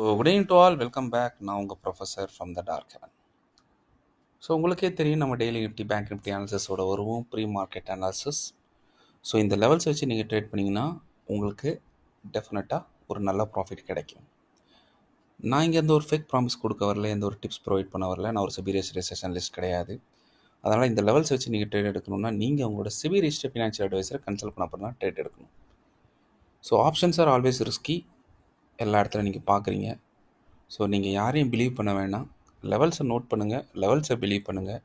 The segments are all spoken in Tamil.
Good evening to all, welcome back. நான் உங்கள் professor from the dark heaven. So உங்களுக்கே தெரியும், நம்ம டெய்லி நிஃப்டி பேங்க் நிஃப்டி அனாலிசிஸோட வருவோம், ப்ரீ மார்க்கெட் அனாலிசிஸ். ஸோ இந்த லெவல்ஸ் வச்சு நீங்கள் ட்ரேட் பண்ணிங்கன்னா உங்களுக்கு டெஃபினட்டாக ஒரு நல்ல ப்ராஃபிட் கிடைக்கும். நான் இங்கே எந்த ஒரு ஃபேக் ப்ராமிஸ் கொடுக்க வரல, எந்த ஒரு டிப்ஸ் ப்ரொவைட் பண்ண வரல. நான் ஒரு சிபி ரெஜிஸ்ட்ரேஷன் லிஸ்ட் கிடையாது. அதனால் இந்த லெவல்ஸ் வச்சு நீங்கள் ட்ரேட் எடுக்கணும்னா நீங்கள் உங்களோட சிபி ரெஜிஸ்டர் ஃபினான்ஷியல் அட்வைசரை கன்சல்ட் பண்ண அப்புறம் தான் ட்ரேட் எடுக்கணும். So options are always risky. எல்லா இடத்துலையும் நீங்கள் பார்க்குறீங்க. ஸோ நீங்கள் யாரையும் பிலீவ் பண்ண வேணாம். லெவல்ஸை நோட் பண்ணுங்கள், லெவல்ஸை பிலீவ் பண்ணுங்கள்.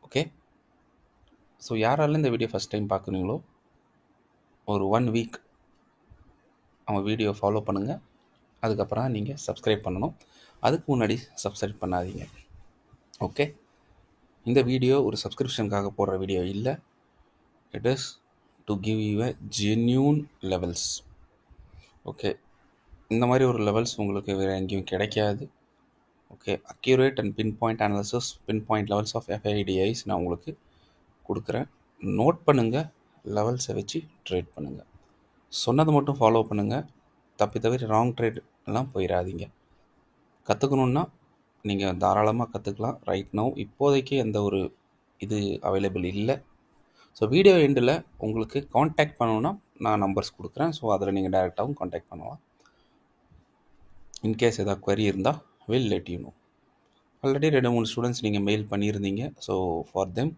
ஓகே. ஸோ யாராலும் இந்த வீடியோ ஃபஸ்ட் டைம் பார்க்குறீங்களோ ஒரு 1 வீக் அவங்க வீடியோ ஃபாலோ பண்ணுங்கள். அதுக்கப்புறம் நீங்கள் சப்ஸ்கிரைப் பண்ணணும். அதுக்கு முன்னாடி சப்ஸ்கிரைப் பண்ணாதீங்க. ஓகே. இந்த வீடியோ ஒரு சப்ஸ்கிரிப்ஷனுக்காக போடுற வீடியோ இல்லை. It is to give you a genuine levels. Okay. இந்த மாதிரி ஒரு லெவல்ஸ் உங்களுக்கு வேறு எங்கேயும் கிடைக்காது. Okay. Accurate and pin point analysis, pin point levels of FII DIIs நான் உங்களுக்கு கொடுக்குறேன். நோட் பண்ணுங்கள், லெவல்ஸை வச்சு ட்ரேட் பண்ணுங்கள். சொன்னதை மட்டும் ஃபாலோ பண்ணுங்கள். தவிர ராங் ட்ரேட் எல்லாம் போயிடாதீங்க. கற்றுக்கணுன்னா நீங்கள் தாராளமாக கற்றுக்கலாம். ரைட் நவ் இப்போதைக்கு எந்த ஒரு இது அவைலபிள் இல்லை. ஸோ வீடியோ எண்டில் உங்களுக்கு காண்டாக்ட் பண்ணணுன்னா நான் நம்பர்ஸ் கொடுக்குறேன். ஸோ அதில் நீங்கள் டைரெக்டாகவும் காண்டாக்ட் பண்ணலாம். இன்கேஸ் ஏதாவது query இருந்தால் will let you no. Already 2-3 students நீங்கள் மெயில் பண்ணியிருந்தீங்க. ஸோ ஃபார் தெம்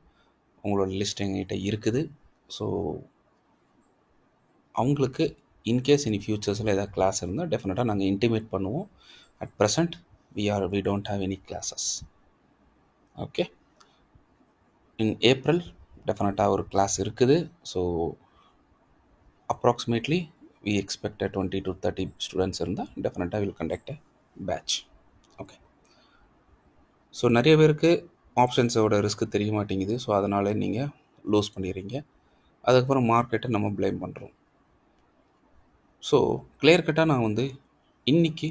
உங்களோட லிஸ்ட் எங்ககிட்ட இருக்குது. ஸோ அவங்களுக்கு இன்கேஸ் இனி ஃபியூச்சர்ஸில் ஏதாவது கிளாஸ் இருந்தால் டெஃபினட்டாக நாங்கள் இன்டிமேட் பண்ணுவோம். At present we don't have any classes. Okay. In April டெஃபினட்டாக ஒரு கிளாஸ் இருக்குது. So approximately we expect 20 to 30 students இருந்தால் டெஃபினட்டாக will conduct a batch. Okay. So நிறைய பேருக்கு ஆப்ஷன்ஸோட ரிஸ்க் தெரிய மாட்டேங்குது. ஸோ அதனால் நீங்கள் லூஸ் பண்ணிடுறீங்க. அதுக்கப்புறம் மார்க்கெட்டை நம்ம ப்ளேம் பண்ணுறோம். ஸோ கிளியர் கட்டாக நான் இன்றைக்கி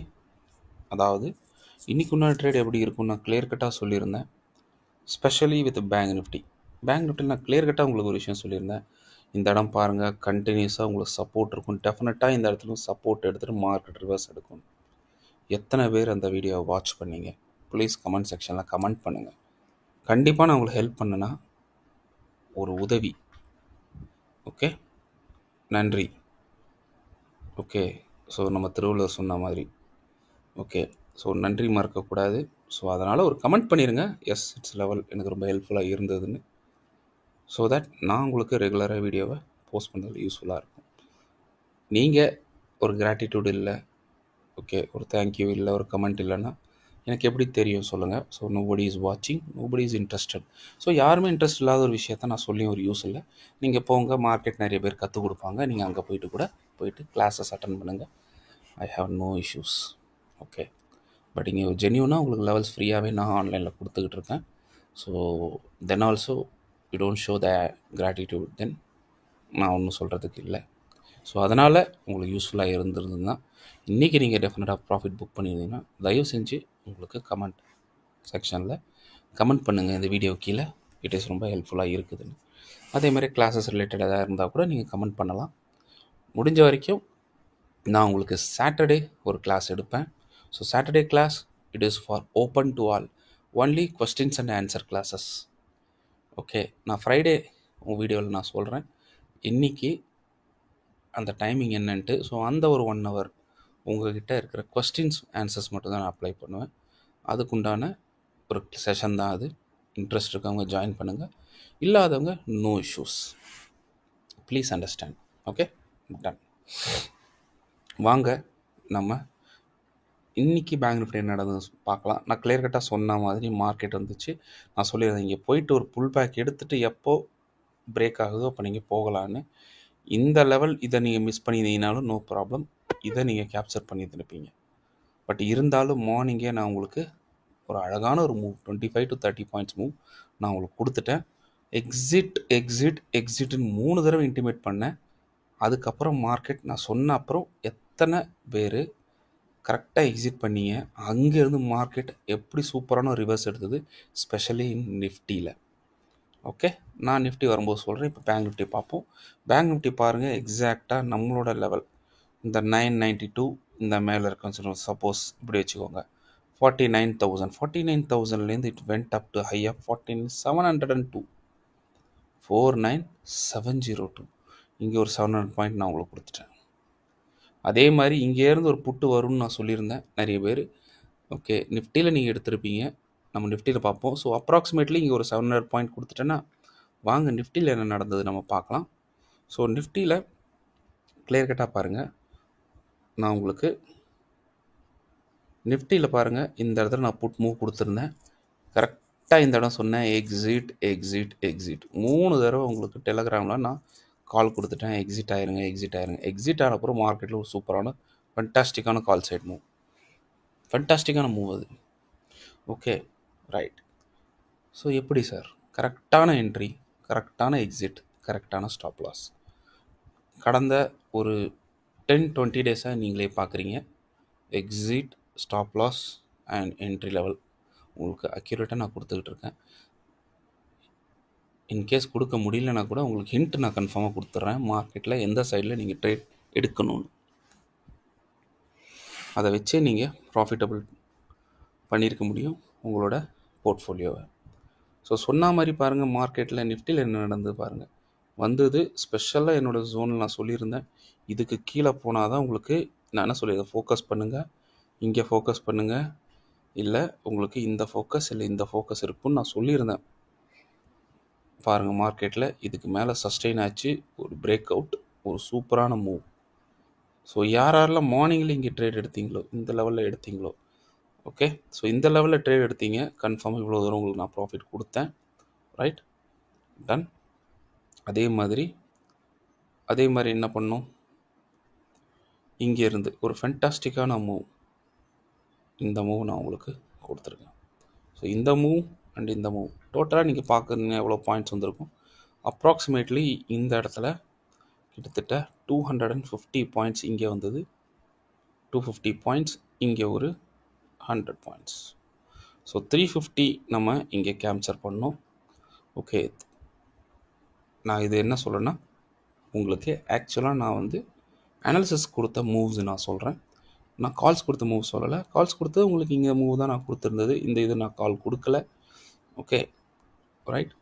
இன்றைக்கி உண்டான ட்ரேட் எப்படி இருக்கும் நான் கிளியர் கட்டாக சொல்லியிருந்தேன். ஸ்பெஷலி வித் பேங்க் நிஃப்டி நான் கிளியர் கட்டாக உங்களுக்கு ஒரு விஷயம் சொல்லியிருந்தேன். இந்த இடம் பாருங்கள், கண்டினியூஸாக உங்களுக்கு சப்போர்ட் இருக்கும். டெஃபினட்டாக இந்த இடத்துல சப்போர்ட் எடுத்துகிட்டு மார்க்கெட் ரிவர்ஸ் எடுக்கும். எத்தனை பேர் அந்த வீடியோவை வாட்ச் பண்ணீங்க? ப்ளீஸ் கமெண்ட் செக்ஷனில் கமெண்ட் பண்ணுங்கள். கண்டிப்பாக நான் உங்களுக்கு ஹெல்ப் பண்ணுனா ஒரு உதவி. ஓகே, நன்றி. ஓகே. ஸோ நம்ம திருவள்ளுவர் சொன்ன மாதிரி. ஓகே. ஸோ நன்றி மறக்கக்கூடாது. ஸோ அதனால் ஒரு கமெண்ட் பண்ணிடுங்க. எஸ், இட்ஸ் லெவல் எனக்கு ரொம்ப ஹெல்ப்ஃபுல்லாக இருந்ததுன்னு. ஸோ தட் நான் உங்களுக்கு ரெகுலராக வீடியோவை போஸ்ட் பண்ணுறதுல யூஸ்ஃபுல்லாக இருக்கும். நீங்கள் ஒரு கிராட்டிடியூட் இல்லை, ஓகே, ஒரு தேங்க்யூ இல்லை, ஒரு கமெண்ட் இல்லைன்னா எனக்கு எப்படி தெரியும் சொல்லுங்கள். ஸோ நோபடி இஸ் வாட்சிங், நோபடி இஸ் இன்ட்ரெஸ்டட். ஸோ யாருமே இன்ட்ரெஸ்ட் இல்லாத ஒரு விஷயத்த நான் சொல்லியும் ஒரு யூஸ் இல்லை. நீங்கள் போங்க, மார்க்கெட் நிறைய பேர் கற்றுக் கொடுப்பாங்க. நீங்கள் அங்கே போயிட்டு கிளாஸஸ் அட்டன் பண்ணுங்கள். I have no issues. Okay. But இங்கே ஜென்யூனாக உங்களுக்கு லெவல்ஸ் ஃப்ரீயாகவே நான் ஆன்லைனில் கொடுத்துக்கிட்டு இருக்கேன். So then also you don't show the gratitude, then நான் ஒன்றும் சொல்கிறதுக்கு இல்லை. ஸோ அதனால் உங்களுக்கு யூஸ்ஃபுல்லாக இருந்திருந்ததுன்னா இன்றைக்கி நீங்கள் டெஃபினட்டாக ப்ராஃபிட் புக் பண்ணியிருந்தீங்கன்னா தயவு செஞ்சு உங்களுக்கு கமெண்ட் செக்ஷனில் கமெண்ட் பண்ணுங்கள் இந்த வீடியோ கீழே. இட் இஸ் ரொம்ப ஹெல்ப்ஃபுல்லாக இருக்குதுன்னு. அதே மாதிரி கிளாஸஸ் ரிலேட்டடாக இருந்தால் கூட நீங்கள் கமெண்ட் பண்ணலாம். முடிஞ்ச வரைக்கும் நான் உங்களுக்கு சாட்டர்டே ஒரு கிளாஸ் எடுப்பேன். So Saturday class it is for open to all, only questions and answer classes. Okay. நான் ஃப்ரைடே உங்கள் வீடியோவில் நான் சொல்கிறேன் இன்றைக்கி அந்த டைமிங் என்னன்ட்டு. ஸோ அந்த ஒரு 1 hour உங்கள்கிட்ட இருக்கிற கொஸ்டின்ஸ் ஆன்சர்ஸ் மட்டும் தான் நான் அப்ளை பண்ணுவேன். அதுக்குண்டான ஒரு செஷன் தான் அது. இன்ட்ரெஸ்ட் இருக்கவங்க ஜாயின் பண்ணுங்கள், இல்லாதவங்க no issues. Please understand. Okay, done. வாங்க நம்ம இன்றைக்கி பேங்க் நிஃப்டி என்ன நடந்தது பார்க்கலாம். நான் கிளியர் கட்டாக சொன்ன மாதிரி மார்க்கெட் வந்துச்சு. நான் சொல்லியிருந்தேன் இங்கே போயிட்டு ஒரு புல் பேக் எடுத்துகிட்டு எப்போ பிரேக் ஆகுதோ அப்போ நீங்கள் போகலான்னு. இந்த லெவல் இதை நீங்கள் மிஸ் பண்ணியிருந்தீங்கனாலும் நோ ப்ராப்ளம், இதை நீங்கள் கேப்சர் பண்ணியிருந்துருப்பீங்க. பட் இருந்தாலும் மார்னிங்கே நான் உங்களுக்கு ஒரு அழகான ஒரு மூவ் 25 to 30 பாயிண்ட்ஸ் மூவ் நான் உங்களுக்கு கொடுத்துட்டேன். எக்ஸிட்னு 3 தடவை இன்டிமேட் பண்ணேன். அதுக்கப்புறம் மார்க்கெட் நான் சொன்ன அப்புறம் எத்தனை பேர் கரெக்டாக எக்ஸிட் பண்ணீங்க? அங்கேருந்து மார்க்கெட் எப்படி சூப்பரான ரிவர்ஸ் எடுத்தது, ஸ்பெஷலி இன் நிஃப்டியில். ஓகே. நான் நிஃப்டி வரும்போது சொல்கிறேன். இப்போ பேங்க் நிஃப்டி பார்ப்போம். பேங்க் நிஃப்டி பாருங்கள், எக்ஸாக்டாக நம்மளோட லெவல் இந்த 992 இந்த மேலே இருக்க சப்போஸ் இப்படி வச்சுக்கோங்க 49,000 it went up to high of 14,702 49,702. இங்கே ஒரு 700 பாயிண்ட் நான் உங்களுக்கு கொடுத்துட்டேன். அதே மாதிரி இங்கேருந்து ஒரு புட்டு வரும்னு நான் சொல்லியிருந்தேன் நிறைய பேர். ஓகே, நிஃப்டியில் நீங்கள் எடுத்திருப்பீங்க, நம்ம நிஃப்டியில் பார்ப்போம். ஸோ அப்ராக்சிமேட்லி இங்கே ஒரு 700 பாயிண்ட் கொடுத்துட்டேன்னா வாங்க நிஃப்டியில் என்ன நடந்தது நம்ம பார்க்கலாம். ஸோ நிஃப்டியில் கிளியர் கட்டாக பாருங்கள். நான் உங்களுக்கு நிஃப்டியில் பாருங்கள், இந்த இடத்துல நான் புட் மூவ் கொடுத்துருந்தேன். கரெக்டாக இந்த இடம் சொன்னேன், எக்ஸிட் எக்ஸிட் எக்ஸிட் 3 தடவை உங்களுக்கு டெலகிராமில் நான் கால் கொடுத்துட்டேன். எக்ஸிட் ஆயிருங்க எக்ஸிட் ஆயிருங்க. எக்ஸிட் ஆனப்புறம் மார்க்கெட்டில் ஒரு சூப்பரான ஃபண்டாஸ்டிக்கான கால் சைட் மூவ், ஃபண்டாஸ்டிக்கான மூவ் அது. Okay right. ஸோ எப்படி சார் கரெக்டான என்ட்ரி, கரெக்டான எக்ஸிட், கரெக்டான ஸ்டாப் லாஸ் கடந்த ஒரு 10-20 டேஸாக நீங்களே பார்க்குறீங்க. Exit, stop loss and entry level உங்களுக்கு அக்யூரேட்டாக நான் கொடுத்துக்கிட்டு இருக்கேன். இன்கேஸ் கொடுக்க முடியலனா கூட உங்களுக்கு ஹிண்ட் நான் கன்ஃபார்மாக கொடுத்துட்றேன். மார்க்கெட்டில் எந்த சைடில் நீங்கள் ட்ரேட் எடுக்கணும்னு அதை வச்சே நீங்கள் ப்ராஃபிட்டபிள் பண்ணியிருக்க முடியும் உங்களோட போர்ட்ஃபோலியோவை. ஸோ சொன்ன மாதிரி பாருங்கள், மார்க்கெட்டில் நிஃப்டியில் என்ன நடந்தது பாருங்கள். வந்தது ஸ்பெஷலாக என்னோடய ஜோனில் நான் சொல்லியிருந்தேன், இதுக்கு கீழே போனால் தான் உங்களுக்கு நான் என்ன சொல்லியிருந்தேன், ஃபோக்கஸ் பண்ணுங்கள், இங்கே ஃபோக்கஸ் பண்ணுங்கள், இல்லை உங்களுக்கு இந்த ஃபோக்கஸ் இல்லை இந்த ஃபோக்கஸ் இருக்குன்னு நான் சொல்லியிருந்தேன். பாருங்கள் மார்க்கெட்டில் இதுக்கு மேலே சஸ்டெயின் ஆச்சு, ஒரு பிரேக் அவுட், ஒரு சூப்பரான மூவ். ஸோ யாரெல்லாம் மார்னிங்கில் இங்கே ட்ரேட் எடுத்தீங்களோ, இந்த லெவலில் எடுத்தீங்களோ, ஓகே, ஸோ இந்த லெவலில் ட்ரேட் எடுத்தீங்க, கன்ஃபார்மாக இவ்வளோ தூரம் உங்களுக்கு நான் ப்ராஃபிட் கொடுத்தேன். Right, done. அதே மாதிரி என்ன பண்ணோம், இங்கே இருந்து ஒரு ஃபென்டாஸ்டிக்கான மூவ், இந்த மூவ் நான் உங்களுக்கு கொடுத்துருக்கேன். ஸோ இந்த மூவ் அண்ட் இந்த மூவ் டோட்டலாக நீங்கள் பார்க்குறீங்க எவ்வளோ பாயிண்ட்ஸ் வந்திருக்கும். அப்ராக்சிமேட்லி இந்த இடத்துல கிட்டத்தட்ட 250 பாயிண்ட்ஸ் இங்கே வந்தது, 250 பாயிண்ட்ஸ் இங்கே ஒரு 100 பாயிண்ட்ஸ். ஸோ 350 நம்ம இங்கே கேப்சர் பண்ணோம். ஓகே, நான் இது என்ன சொல்கிறேன்னா, உங்களுக்கு ஆக்சுவலாக நான் வந்து அனாலிசிஸ் கொடுத்த மூவ்ஸ் நான் சொல்கிறேன், நான் கால்ஸ் கொடுத்த மூவ் சொல்லலை. கால்ஸ் கொடுத்தது உங்களுக்கு இங்கே மூவ் தான் நான் கொடுத்துருந்தது, இந்த இது நான் கால் கொடுக்கல. ஓகே ரைட்,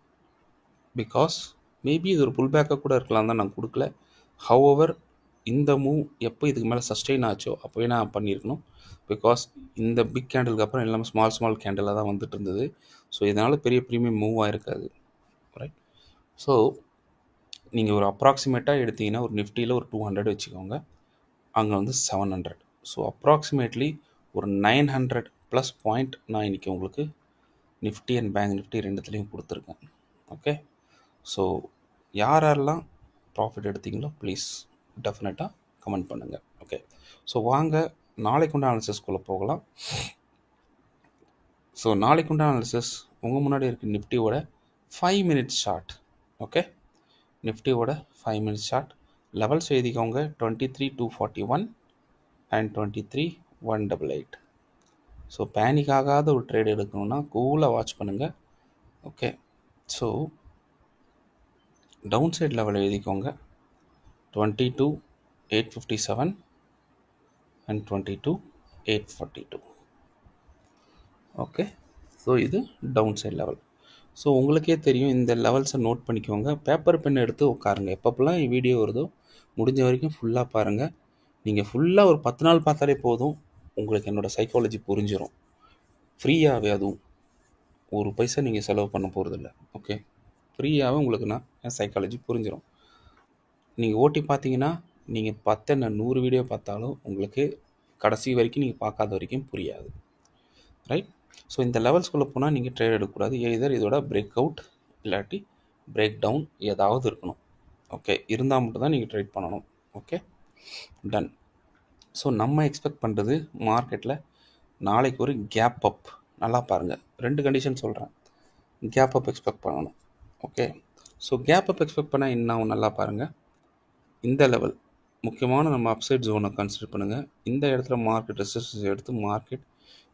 பிகாஸ் மேபி இது ஒரு புல் பேக்காக கூட இருக்கலாம் தான் நான் கொடுக்கல. ஹவவர் இந்த மூவ் எப்போ இதுக்கு மேலே சஸ்டெயின் ஆச்சோ அப்போவே நான் பண்ணியிருக்கணும். பிகாஸ் இந்த பிக் கேண்டலுக்கு அப்புறம் எல்லாமே ஸ்மால் கேண்டலாக தான் வந்துட்டு இருந்தது. ஸோ இதனால் பெரிய ப்ரீமியம் மூவ் ஆகிருக்காது. ரைட், ஸோ நீங்கள் ஒரு அப்ராக்சிமேட்டாக எடுத்தீங்கன்னா ஒரு நிஃப்டியில் ஒரு 200 வச்சுக்கோங்க, அங்கே வந்து 700. ஸோ அப்ராக்சிமேட்லி ஒரு 900 ப்ளஸ் பாயிண்ட் நான் இன்றைக்கி உங்களுக்கு நிஃப்டி அண்ட் பேங்க் நிஃப்டி ரெண்டுத்துலேயும் கொடுத்துருக்கேன். ஓகே, ஸோ யாரெல்லாம் ப்ராஃபிட் எடுத்தீங்களோ ப்ளீஸ் டெஃபினட்டாக கமெண்ட் பண்ணுங்கள். ஓகே, ஸோ வாங்க நாளைக்குண்டான அனாலிசிஸ்குள்ளே போகலாம். ஸோ நாளைக்குண்டான அனாலிசிஸ் உங்கள் முன்னாடி இருக்குது நிஃப்டியோட 5 மினிட்ஸ் ஷார்ட். ஓகே, நிஃப்டியோட 5 மினிட்ஸ் ஷார்ட் லெவல்ஸ் எழுதிக்கோங்க, 23,241 அண்ட் 23,188. ஸோ பேனிக் ஆகாத ஒரு ட்ரேட் எடுக்கணும்னா கூலாக வாட்ச் பண்ணுங்கள். Okay, so down side level எழுதிக்கோங்க, 22,857 அண்ட் 22,842. ஓகே, ஸோ இது டவுன் சைட் லெவல். ஸோ உங்களுக்கே தெரியும், இந்த லெவல்ஸை நோட் பண்ணிக்கோங்க, பேப்பர் பென் எடுத்து உட்காருங்க. எப்பப்பெல்லாம் வீடியோ வருதோ முடிஞ்ச வரைக்கும் ஃபுல்லாக பாருங்கள். நீங்கள் ஃபுல்லாக ஒரு 10 நாள் பார்த்தாலே போதும், உங்களுக்கு என்னோடய சைக்காலஜி புரிஞ்சிடும். ஃப்ரீயாகவே, அதுவும் ஒரு பைசா நீங்கள் செலவு பண்ண போகிறதில்ல. ஓகே, ஃப்ரீயாகவே உங்களுக்கு நான் என் சைக்காலஜி புரிஞ்சிடும். நீங்கள் ஓட்டி பார்த்தீங்கன்னா நீங்கள் 100 வீடியோ பார்த்தாலும் உங்களுக்கு கடைசி வரைக்கும் நீங்கள் பார்க்காத வரைக்கும் புரியாது. ரைட், ஸோ இந்த லெவல்ஸ்குள்ளே போனால் நீங்கள் ட்ரேட் எடுக்கக்கூடாது. எதர் இதோட பிரேக் அவுட் இல்லாட்டி பிரேக் டவுன் ஏதாவது இருக்கணும். ஓகே, இருந்தால் மட்டும்தான் நீங்கள் ட்ரேட் பண்ணணும். Okay, done. ஸோ நம்ம எக்ஸ்பெக்ட் பண்ணுறது மார்க்கெட்டில் நாளைக்கு ஒரு கேப் அப். நல்லா பாருங்கள், 2 கண்டிஷன் சொல்கிறேன். கேப் அப் எக்ஸ்பெக்ட் பண்ணணும். Okay, so gap up expect பண்ணால் என்ன ஆகும் நல்லா பாருங்கள். இந்த லெவல் முக்கியமான நம்ம அப்சைட் ஜோனை கன்சிடர் பண்ணுங்கள். இந்த இடத்துல மார்க்கெட் ரெசிஸ்டன்ஸ் எடுத்து மார்க்கெட்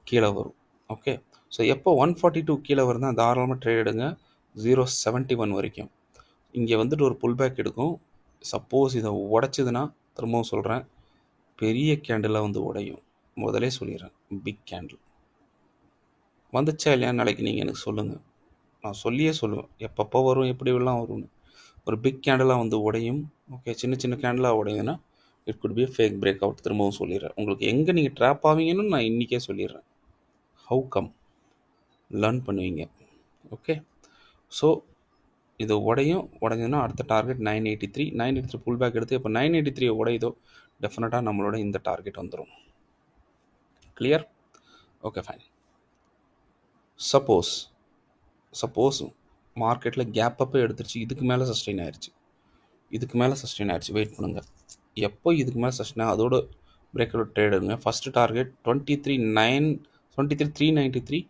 கீழே வரும். ஓகே, ஸோ எப்போ 142 கீழே வருதுன்னா தாராளமாக ட்ரேட் எடுங்க 0.71 வரைக்கும். இங்கே வந்துட்டு ஒரு புல் பேக் எடுக்கும். சப்போஸ் இதை உடச்சிதுன்னா திரும்பவும் சொல்கிறேன், பெரிய கேண்டிலாக வந்து உடையும். முதலே சொல்லிடுறேன், பிக் கேண்டில் வந்துச்சா இல்லையா நாளைக்கு நீங்கள் எனக்கு சொல்லுங்கள். நான் சொல்லியே சொல்லுவேன் எப்பப்போ வரும், எப்படி எல்லாம் வரும்னு. ஒரு பிக் கேண்டிலாக வந்து உடையும். ஓகே, சின்ன சின்ன கேண்டிலாக உடையுதுன்னா it could be fake break out. திரும்பவும் சொல்லிடுறேன், உங்களுக்கு எங்கே நீங்கள் ட்ராப் ஆவீங்கன்னு நான் இன்றைக்கே சொல்லிடுறேன். ஹவு கம் லேர்ன் பண்ணுவீங்க. ஓகே, ஸோ இது உடைஞ்சதுன்னா அடுத்த டார்கெட் 983. 983 புல் பேக் எடுத்து இப்போ 983 உடையுதோ டெஃபினட்டாக நம்மளோட இந்த டார்கெட் வந்துடும். கிளியர்? Okay, fine. சப்போஸ் மார்க்கெட்டில் கேப் அப்போ எடுத்துருச்சு, இதுக்கு மேலே சஸ்டெயின் ஆயிடுச்சு, வெயிட் பண்ணுங்கள். எப்போ இதுக்கு மேலே சஸ்டெயின் அதோட பிரேக் அவுட் ட்ரேட் எடுங்க. First target 23,393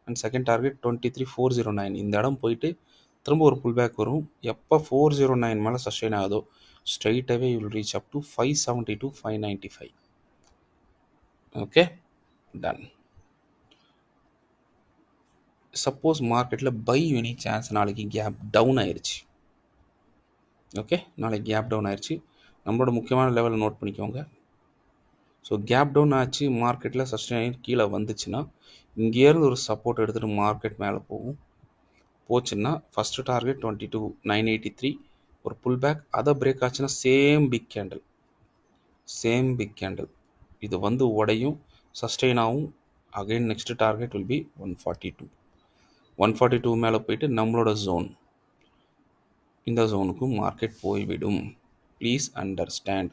and second target 23,409. இந்த இடம் போயிட்டு திரும்ப ஒரு புல் பேக் வரும். எப்போ 409 மேலே சஸ்டெயின் ஆகுதோ ஸ்ட்ரைட்டாகவே you will reach up to 572, 595. Okay, done. Suppose மார்க்கெட்டில் பை எனி சான்ஸ் நாளைக்கு கேப் டவுன் ஆயிடுச்சு. ஓகே, நாளைக்கு கேப் டவுன் ஆயிடுச்சு. நம்மளோட முக்கியமான லெவலில் நோட் பண்ணிக்கோங்க. ஸோ கேப் டவுன் ஆச்சு, மார்க்கெட்டில் சஸ்டெயின் கீழே வந்துச்சுன்னா இங்கேருந்து ஒரு சப்போர்ட் எடுத்துகிட்டு மார்க்கெட் மேலே போச்சுன்னா ஃபஸ்ட்டு டார்கெட் 22,983 ஒரு புல் பேக். அதை பிரேக் ஆச்சுன்னா சேம் பிக் கேண்டில் இது வந்து உடையும், சஸ்டெயின் ஆகும். Again next target will be 142 மேலே போயிட்டு நம்மளோட ஜோன், இந்த ஜோனுக்கும் மார்க்கெட் போய்விடும். ப்ளீஸ் அண்டர்ஸ்டாண்ட்,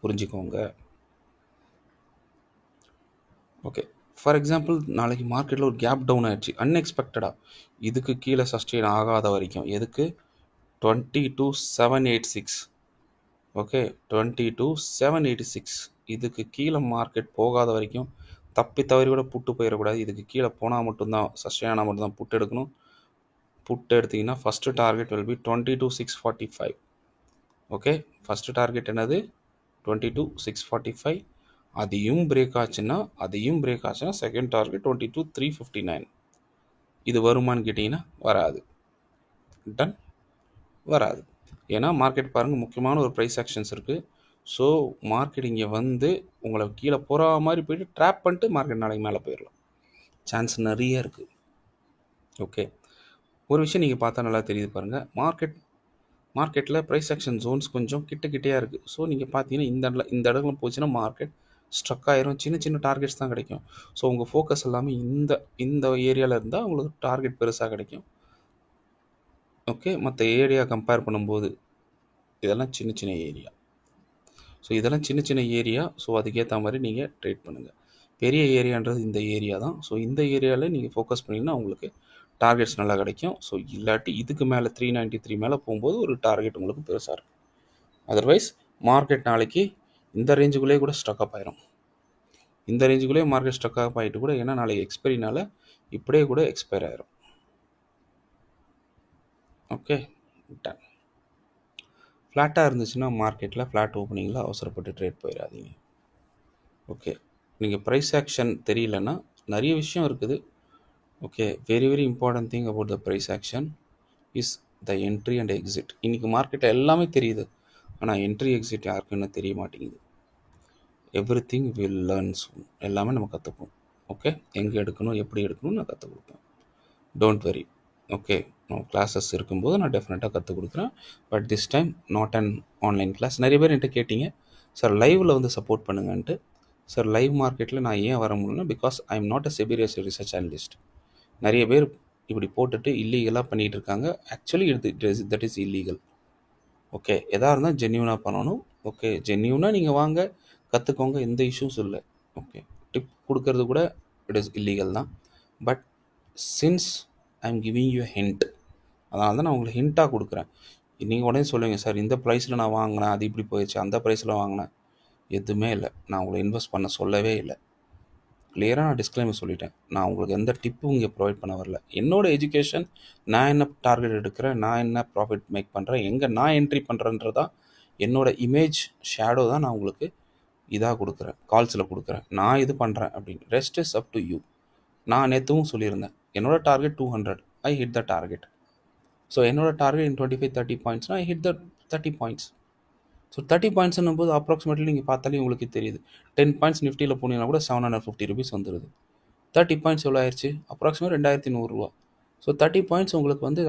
புரிஞ்சுக்கோங்க. ஓகே, ஃபார் எக்ஸாம்பிள் நாளைக்கு மார்க்கெட்டில் ஒரு கேப் டவுன் ஆயிடுச்சு அன்எக்ஸ்பெக்டடாக, இதுக்கு கீழே சஸ்டெயின் ஆகாத வரைக்கும். எதுக்கு? 22,786. ஓகே, 22,786 இதுக்கு கீழே மார்க்கெட் போகாத வரைக்கும் தப்பி தவறி கூட புட்டு போயிடக்கூடாது. இதுக்கு கீழே போனால் மட்டும்தான், சஸ்டெயின் ஆனால் மட்டும்தான் புட்டு எடுக்கணும். புட்டு எடுத்திங்கன்னா first target will be 22,645. Okay, first target என்னது? 22,645. அதையும் பிரேக் ஆச்சுன்னா செகண்ட் டார்கெட் 22,359. இது வருமானு கேட்டிங்கன்னா வராது. டன், வராது. ஏன்னா மார்க்கெட் பாருங்கள், முக்கியமான ஒரு ப்ரைஸ் ஆக்ஷன்ஸ் இருக்குது. ஸோ மார்க்கெட் இங்கே வந்து உங்களை கீழே போகிற மாதிரி போயிட்டு ட்ராப் பண்ணிட்டு மார்க்கெட் நாளைக்கு மேலே போயிடலாம், சான்ஸ் நிறைய இருக்குது. ஓகே, ஒரு விஷயம் நீங்கள் பார்த்தா நல்லா தெரியுது பாருங்கள், மார்க்கெட்டில் ப்ரைஸ் ஆக்ஷன் ஜோன்ஸ் கொஞ்சம் கிட்டையாக இருக்குது. ஸோ நீங்கள் பார்த்தீங்கன்னா இந்த இடத்துல போச்சுன்னா மார்க்கெட் ஸ்ட்ரக் ஆயிரும். சின்ன சின்ன டார்கெட்ஸ் தான் கிடைக்கும். ஸோ உங்கள் ஃபோக்கஸ் எல்லாமே இந்த ஏரியாவில் இருந்தால் உங்களுக்கு டார்கெட் பெருசாக கிடைக்கும். ஓகே, மற்ற ஏரியா கம்பேர் பண்ணும்போது இதெல்லாம் சின்ன சின்ன ஏரியா. ஸோ இதெல்லாம் சின்ன சின்ன ஏரியா. ஸோ அதுக்கேற்ற மாதிரி நீங்கள் ட்ரேட் பண்ணுங்கள். பெரிய ஏரியான்றது இந்த ஏரியா தான். ஸோ இந்த ஏரியாவில் நீங்கள் ஃபோக்கஸ் பண்ணிங்கன்னா உங்களுக்கு டார்கெட்ஸ் நல்லா கிடைக்கும். ஸோ இல்லாட்டி இதுக்கு மேலே 393 மேலே போகும்போது ஒரு டார்கெட் உங்களுக்கு பெருசாக இருக்கும். அதர்வைஸ் மார்க்கெட் நாளைக்கு இந்த ரேஞ்சுக்குள்ளேயே கூட ஸ்டக் அப் ஆயிரும். இந்த ரேஞ்சுக்குள்ளேயே மார்க்கெட் ஸ்டக் அப் ஆகிட்டு கூட, ஏன்னா நாளைக்கு எக்ஸ்பைரினால இப்படியே கூட எக்ஸ்பயர் ஆயிரும். Okay, done. ஃப்ளாட்டாக இருந்துச்சுன்னா மார்க்கெட்டில் ஃப்ளாட் ஓப்பனிங்கில் அவசரப்பட்டு ட்ரேட் போயிடாதீங்க. ஓகே, நீங்கள் ப்ரைஸ் ஆக்ஷன் தெரியலன்னா நிறைய விஷயம் இருக்குது. Okay, very very important thing about the price action is the entry and exit. இன்றைக்கி மார்க்கெட்டில் எல்லாமே தெரியுது, ஆனால் என்ட்ரி எக்ஸிட் யாருக்குன்னு தெரிய மாட்டேங்குது. எவ்ரி திங் வில் லேர்ன் சூன். எல்லாமே நம்ம கற்றுப்போம். ஓகே, எங்கே எடுக்கணும், எப்படி எடுக்கணும்னு நான் கற்றுக் கொடுப்பேன். Don't worry. ஓகே, நம்ம கிளாஸஸ் இருக்கும்போது நான் டெஃபினட்டாக கற்றுக் கொடுக்குறேன். But this time not an online class. நிறைய பேர் என்கிட்ட கேட்டிங்க, சார் லைவில் வந்து சப்போர்ட் பண்ணுங்கன்ட்டு. சார் லைவ் மார்க்கெட்டில் நான் ஏன் வர முடியலன்னா, because I am not a SEBI registered research analyst. நிறைய பேர் இப்படி போட்டுட்டு இல்லீகலாக பண்ணிகிட்டு இருக்காங்க. Actually that is illegal. Okay, எதாக இருந்தால் ஜென்யூனாக பண்ணணும். ஓகே, ஜென்யூனாக நீங்கள் வாங்க, கற்றுக்கோங்க, எந்த இஷ்யூஸும் இல்லை. ஓகே, டிப் கொடுக்கறது கூட இட் இஸ் இல்லீகல் தான். But since I am giving you hint, அதனால தான் நான் உங்களுக்கு ஹிண்ட்டாக கொடுக்குறேன். நீங்கள் உடனே சொல்லுவீங்க, சார் இந்த ப்ரைஸில் நான் வாங்கினேன், அது இப்படி போயிடுச்சு, அந்த ப்ரைஸில் வாங்கினேன். எதுவுமே இல்லை, நான் உங்களை இன்வெஸ்ட் பண்ண சொல்லவே இல்லை. கிளியராக நான் டிஸ்க்ளைமர் சொல்லிட்டேன். நான் உங்களுக்கு எந்த டிப்பும் இங்கே ப்ரொவைட் பண்ண வரல. என்னோடய எஜுகேஷன், நான் என்ன டார்கெட் எடுக்கிறேன், நான் என்ன ப்ராஃபிட் மேக் பண்ணுறேன், எங்கே நான் என்ட்ரி பண்ணுறேன்றதான் என்னோடய இமேஜ் ஷேடோ தான் நான் உங்களுக்கு இதாக கொடுக்குறேன், கால்ஸில் கொடுக்குறேன். நான் இது பண்ணுறேன் அப்படின்னு. Rest is up to you. நான் நேற்றுவும் சொல்லியிருந்தேன், என்னோடய target 200, I hit the target. So என்னோடய டார்கெட் இன் 25-30 பாயிண்ட்ஸ்னால் I hit the 30 points. So 30 பாயிண்ட்ஸ்னும் போது அப்ராக்சிமேட்லி நீங்கள் பார்த்தாலே உங்களுக்கு தெரியுது. 10 பாயிண்ட்ஸ் நிஃப்டியில் போனீங்கன்னா கூட 750 rupees வந்துடுது. 30 பாயிண்ட்ஸ் எவ்வளோ ஆயிடுச்சு? அப்ராக்சிமேட் 2100 ரூபா. ஸோ 30 பாயிண்ட்ஸ் உங்களுக்கு வந்து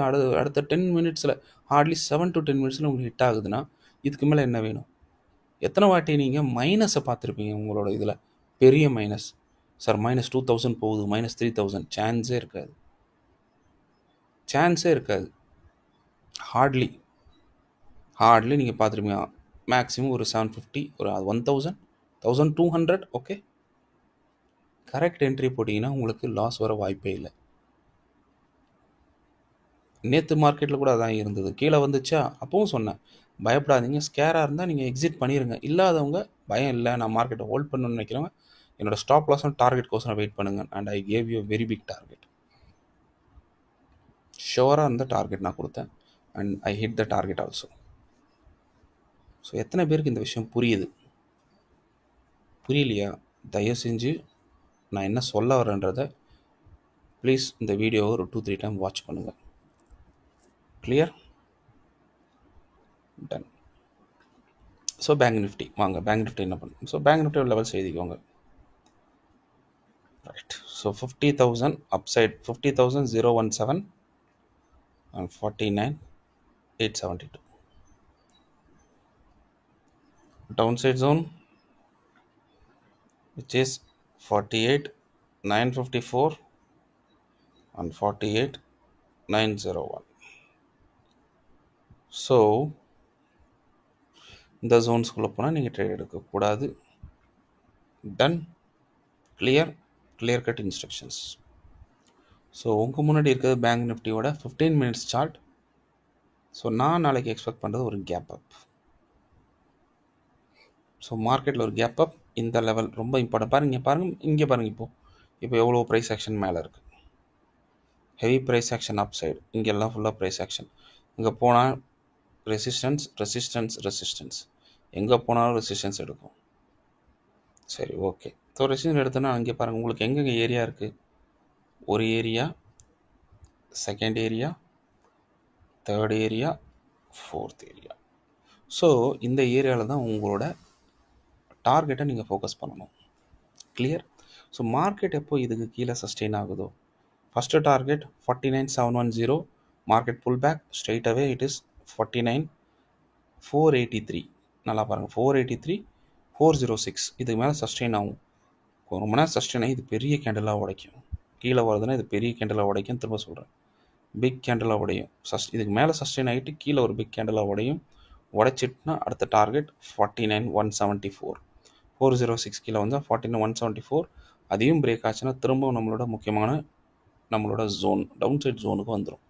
அடுத்த 10 மினிட்ஸில், ஹார்ட்லி 7 to 10 மினிட்ஸில் உங்களுக்கு ஹிட் ஆகுதுன்னா இதுக்கு மேலே என்ன வேணும்? எத்தனை வாட்டி நீங்கள் மைனஸை பார்த்துருப்பீங்க உங்களோட இதில்? பெரிய மைனஸ். சார் -2000 போகுது, -3000. சான்ஸே இருக்காது. சான்ஸே இருக்காது. ஹார்ட்லி நீங்கள் பார்த்துருப்பீங்க. மேக்ஸிமம் ஒரு 750, ஒரு 1000, 1200. ஓகே, கரெக்ட் என்ட்ரி போட்டிங்கன்னா உங்களுக்கு லாஸ் வர வாய்ப்பே இல்லை. நேற்று மார்க்கெட்டில் கூட அதான் இருந்தது. கீழே வந்துச்சா, அப்பவும் சொன்னேன், பயப்படாதீங்க. ஸ்கேராக இருந்தால் நீங்கள் எக்ஸிட் பண்ணிடுங்க. இல்லாதவங்க, பயம் இல்லை, நான் மார்க்கெட்டை ஹோல்ட் பண்ணணும்னு நினைக்கிறவங்க, என்னோட ஸ்டாப் லாஸும் டார்கெட் கோசரம் வெயிட் பண்ணுங்க. And I gave you very big target. ஷோராக இருந்த டார்கெட் நான் கொடுத்தேன். And I hit the target also. So எத்தனை பேருக்கு இந்த விஷயம் புரியுது? புரியலையா? தயவு செஞ்சு நான் என்ன சொல்ல வரேன்றதை ப்ளீஸ் இந்த வீடியோவை ஒரு 2-3 டைம் வாட்ச் பண்ணுங்கள். Clear? Done. So bank Nifty வாங்க. பேங்க் நிஃப்டி என்ன பண்ணும்? ஸோ பேங்க் நிஃப்டியோட லெவல்ஸ் எழுதிக்கோங்க. Right. So 50,000 upside, 50,017 and 49,872. Downside zone, which is 48,954 and 48,901. So இந்த ஜோன்ஸ்குள்ளே போனால் நீங்கள் ட்ரேட் எடுக்கக்கூடாது. Done. Clear cut instructions. So உங்கள் முன்னாடி இருக்கிறது பேங்க் நிஃப்டியோட 15 minutes சார்ட். ஸோ நான் நாளைக்கு எக்ஸ்பெக்ட் பண்ணுறது ஒரு கேப் அப். ஸோ மார்க்கெட்டில் ஒரு கேப் அப். இந்த லெவல் ரொம்ப இம்பார்ட்டன்ட். பாருங்கள் இங்கே பாருங்கள். இப்போ எவ்வளோ ப்ரைஸ் ஆக்ஷன் மேலே இருக்குது. Heavy price action up side. இங்கெல்லாம் ஃபுல்லாக ப்ரைஸ் ஆக்ஷன். இங்கே போனால் ரெசிஸ்டன்ஸ். எங்கே போனாலும் ரெசிஸ்டன்ஸ் எடுக்கும். சரி, ஓகே. ஸோ ரெசிஸ்டன்ஸ் எடுத்தோன்னா அங்கே பாருங்கள் உங்களுக்கு எங்கெங்கே ஏரியா இருக்குது. ஒரு area, second area, third area, fourth area. So இந்த ஏரியாவில் தான் உங்களோட டார்கெட்டை நீங்கள் ஃபோக்கஸ் பண்ணணும். கிளியர்? ஸோ மார்க்கெட் எப்போ இதுக்கு கீழே சஸ்டெயின் ஆகுதோ, first target 49,710. Market pull back straight away it is 49,483. நல்லா பாருங்கள், 483, 406. இதுக்கு மேலே சஸ்டெயின் ஆகும். ரொம்ப நேரம் சஸ்டெயின் ஆகி இது பெரிய கேண்டலாக உடைக்கும். கீழே வருதுன்னா இது பெரிய கேண்டலாக உடைக்கும். திரும்ப சொல்கிறேன், பிக் கேண்டலாக உடையும். இதுக்கு மேலே சஸ்டெயின் ஆகிட்டு கீழே ஒரு பிக் கேண்டலாக உடையும். உடைச்சிட்டுனா அடுத்த டார்கெட் 49,174. 406 கீழே வந்தால் 49,174. அதையும் பிரேக் ஆச்சுன்னா திரும்ப நம்மளோட முக்கியமான ஜோன், டவுன் சைட் ஜோனுக்கு வந்துடும்.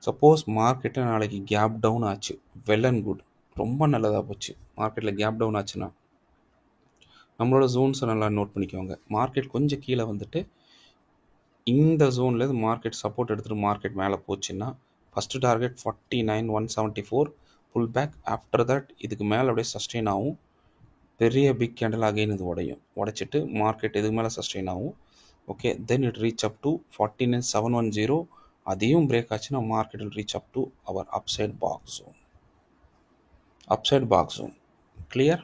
சப்போஸ் மார்க்கெட்டில் நாளைக்கு கேப் டவுன் ஆச்சு, வெல் அண்ட் குட், ரொம்ப நல்லதாக போச்சு. மார்க்கெட்டில் கேப் டவுன் ஆச்சுன்னா நம்மளோட ஜோன்ஸை நல்லா நோட் பண்ணிக்கோங்க. மார்க்கெட் கொஞ்சம் கீழே வந்துட்டு இந்த ஜோன்லேருந்து மார்க்கெட் சப்போர்ட் எடுத்துகிட்டு மார்க்கெட் மேலே போச்சுன்னா first target 49,174 pull back. After that இதுக்கு மேலே அப்படியே சஸ்டெயின் ஆகும். பெரிய பிக் கேண்டில் அகைன் இது உடைச்சிட்டு மார்க்கெட் இதுக்கு மேலே சஸ்டெயின் ஆகும். Okay, then it reach up to 49,710. அதையும் பிரேக் ஆச்சுன்னா market will reach up to our upside box zone. Clear?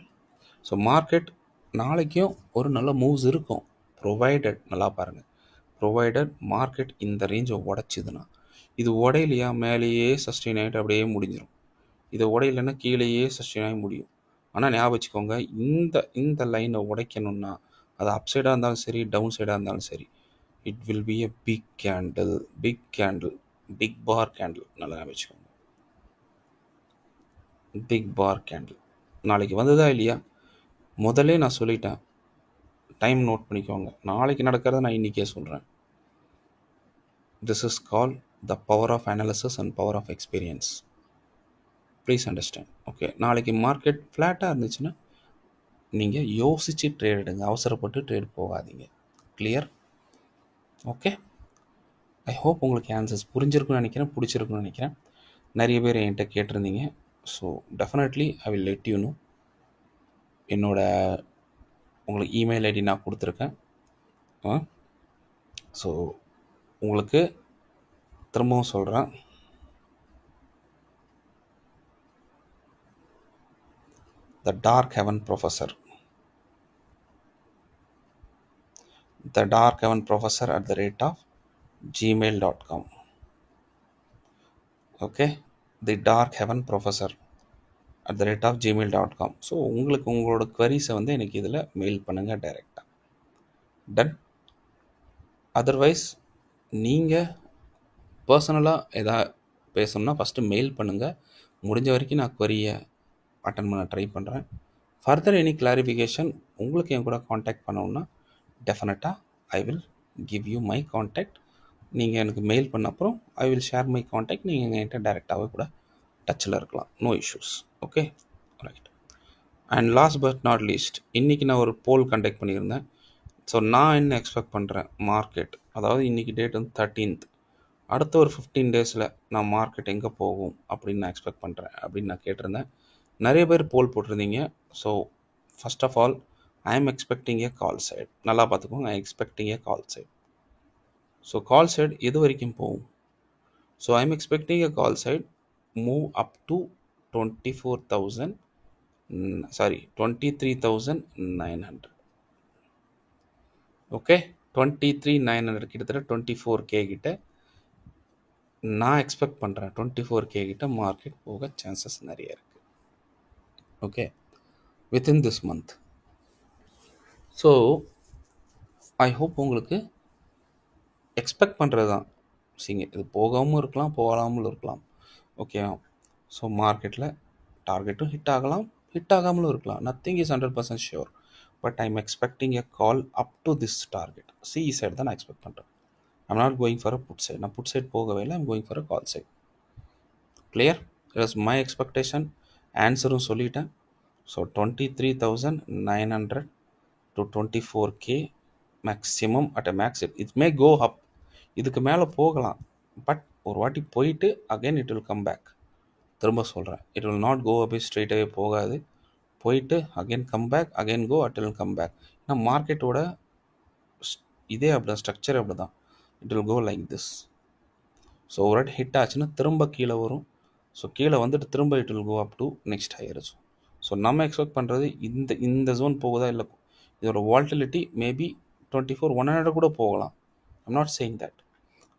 So market நாளைக்கும் ஒரு நல்ல மூவ்ஸ் இருக்கும், ப்ரொவைடட். நல்லா பாருங்கள், ப்ரொவைடட் மார்க்கெட் இந்த ரேஞ்சை உடைச்சிதுன்னா. இது உடையிலையா மேலேயே சஸ்டெயின் ஆகிட்டு அப்படியே முடிஞ்சிடும். இது உடையிலன்னா கீழேயே சஸ்டெயின் ஆகி முடியும். ஆனால் ஞாபகம் வச்சுக்கோங்க, இந்த லைனை உடைக்கணும்னா அது அப் சைடாக இருந்தாலும் சரி, டவுன் சைடாக இருந்தாலும் சரி, it will be a big candle, big bar candle. நல்லா ஞாபகம் வச்சுக்கோங்க, பிக் பார் கேண்டில். நாளைக்கு வந்ததா இல்லையா? முதல்ல நான் சொல்லிட்டேன், டைம் நோட் பண்ணிக்கோங்க. நாளைக்கு நடக்கிறத நான் இன்றைக்கே சொல்கிறேன். This is call the power of analysis and power of experience. Please understand. Okay, நாளைக்கு மார்க்கெட் ஃப்ளாட்டாக இருந்துச்சுன்னா நீங்கள் யோசித்து ட்ரேட் எடுங்க, அவசரப்பட்டு ட்ரேட் போகாதீங்க. கிளியர்? ஓகே, ஐ ஹோப் உங்களுக்கு ஆன்சர்ஸ் புரிஞ்சிருக்குன்னு நினைக்கிறேன், பிடிச்சிருக்குன்னு நினைக்கிறேன். நிறைய பேர் என்கிட்ட கேட்டிருந்தீங்க. So definitely I will let you know. உங்களுக்கு இமெயில் ஐடி நான் கொடுத்துருக்கேன். ஸோ உங்களுக்கு திரும்பவும் சொல்கிறேன், The Dark Heaven Professor. The Dark Heaven Professor at the rate of gmail.com. Okay, the Dark Heaven Professor at the rate of gmail.com. So உங்களுக்கு உங்களோட queries-ஐ வந்து எனக்கு இதில் மெயில் பண்ணுங்கள் டைரெக்டாக. டன். அதர்வைஸ் நீங்கள் பர்சனலாக எதாவது பேசணுன்னா ஃபஸ்ட்டு மெயில் பண்ணுங்கள். முடிஞ்ச வரைக்கும் நான் query-ஐ அட்டன் பண்ண ட்ரை பண்ணுறேன். ஃபர்தர் எனி கிளாரிஃபிகேஷன் உங்களுக்கு என் கூட காண்டாக்ட் பண்ணணுன்னா டெஃபினட்டாக I will give you my contact. நீங்கள் எனக்கு மெயில் பண்ண அப்புறம் I will share my contact. நீங்கள் என்கிட்ட டைரெக்டாகவே கூட டச்சில் இருக்கலாம். No issues. Okay, right. And last but not least, இன்றைக்கி நான் ஒரு போல் கண்டக்ட் பண்ணியிருந்தேன். ஸோ நான் என்ன எக்ஸ்பெக்ட் பண்ணுறேன் மார்க்கெட், அதாவது இன்றைக்கி டேட் வந்து 13th, அடுத்த ஒரு 15 டேஸில் நான் மார்க்கெட் எங்கே போகும் அப்படின்னு நான் எக்ஸ்பெக்ட் பண்ணுறேன் அப்படின்னு நான் கேட்டிருந்தேன். நிறைய பேர் போல் போட்டிருந்தீங்க. So first of all I am expecting a call side. நல்லா பார்த்துக்கோங்க, I expecting a call side. So call side எது வரைக்கும் போகும்? So I am expecting a call side move up to 23,900. Okay, 23,900 கிட்டத்தட்ட 24K கிட்ட நான் எக்ஸ்பெக்ட் பண்ணுறேன். 24K கிட்ட மார்க்கெட் போக சான்சஸ் நிறைய இருக்குது. Okay, within this month. So I hope உங்களுக்கு எக்ஸ்பெக்ட் பண்ணுறது தான். சரிங்க, இது போகாமல் இருக்கலாம், போகாமல் இருக்கலாம். ஓகே, ஸோ மார்க்கெட்டில் டார்கெட்டும் ஹிட் ஆகலாம், ஹிட் ஆகாமலும் இருக்கலாம். Nothing is 100% sure. But I am expecting a call up to this target. CE side தான் நான் எக்ஸ்பெக்ட் பண்ணுறேன். I'm not going for a put side. நான் புட் சைட் போகவே இல்லை, I'm going for a call side. Clear? It is my expectation. ஆன்சரும் சொல்லிட்டேன். So 23,900 to 24K maximum at a max. It may go up, இதுக்கு மேலே போகலாம். பட் ஒரு வாட்டி போயிட்டு again it will come back. திரும்ப சொல்கிறேன், இட் வில் நாட் கோ அப்படி ஸ்ட்ரெயிட்டாகவே போகாது. போயிட்டு again come back, again go, it will come back. ஏன்னா மார்க்கெட்டோட இதே அப்படி தான், ஸ்ட்ரக்சர் அப்படி தான். It will go like this. So ஒரு வாட்டி ஹிட் ஆச்சுன்னா திரும்ப கீழே வரும். ஸோ கீழே வந்துட்டு திரும்ப it will go up to next higher zone. So நம்ம எக்ஸ்பெக்ட் பண்ணுறது இந்த ஜோன் போகுதா இல்லை, இதோட வால்டிலிட்டி மேபி 24,100 கூட போகலாம். I'm not saying that.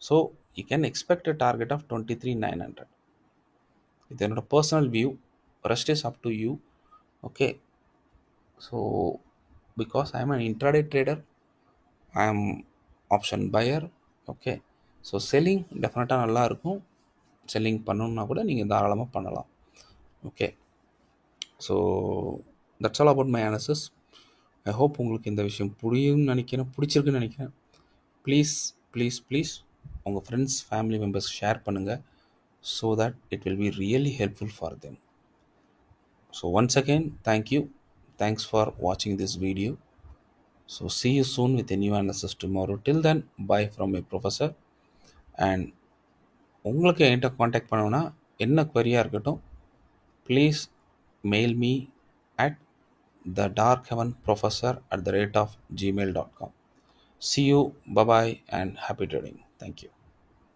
So you can expect a target of 23,900. இது என்னோட personal view. Rest is up to you. Okay, so because I am an intraday trader, I am option buyer. Okay, so selling டெஃபினட்டாக நல்லாயிருக்கும். செல்லிங் பண்ணணுன்னா கூட நீங்கள் தாராளமாக பண்ணலாம். Okay, so that's all about my analysis. I hope உங்களுக்கு இந்த விஷயம் புரியும்னு நினைக்கிறேன், பிடிச்சிருக்குன்னு நினைக்கிறேன். ப்ளீஸ் ப்ளீஸ் ப்ளீஸ் உங்கள் ஃப்ரெண்ட்ஸ், ஃபேமிலி மெம்பர்ஸ் ஷேர் பண்ணுங்கள், so that it will be really helpful for them. So once again, thank you. Thanks for watching this video. So see you soon with a new analysis tomorrow. Till then, bye from a professor. And உங்களுக்கு என்கிட்ட காண்டாக்ட் பண்ணணும்னா என்ன query-ஆ இருக்கட்டும், please mail me at thedarkheavenprofessor@gmail.com. See you, bye bye, and happy trading. Thank you.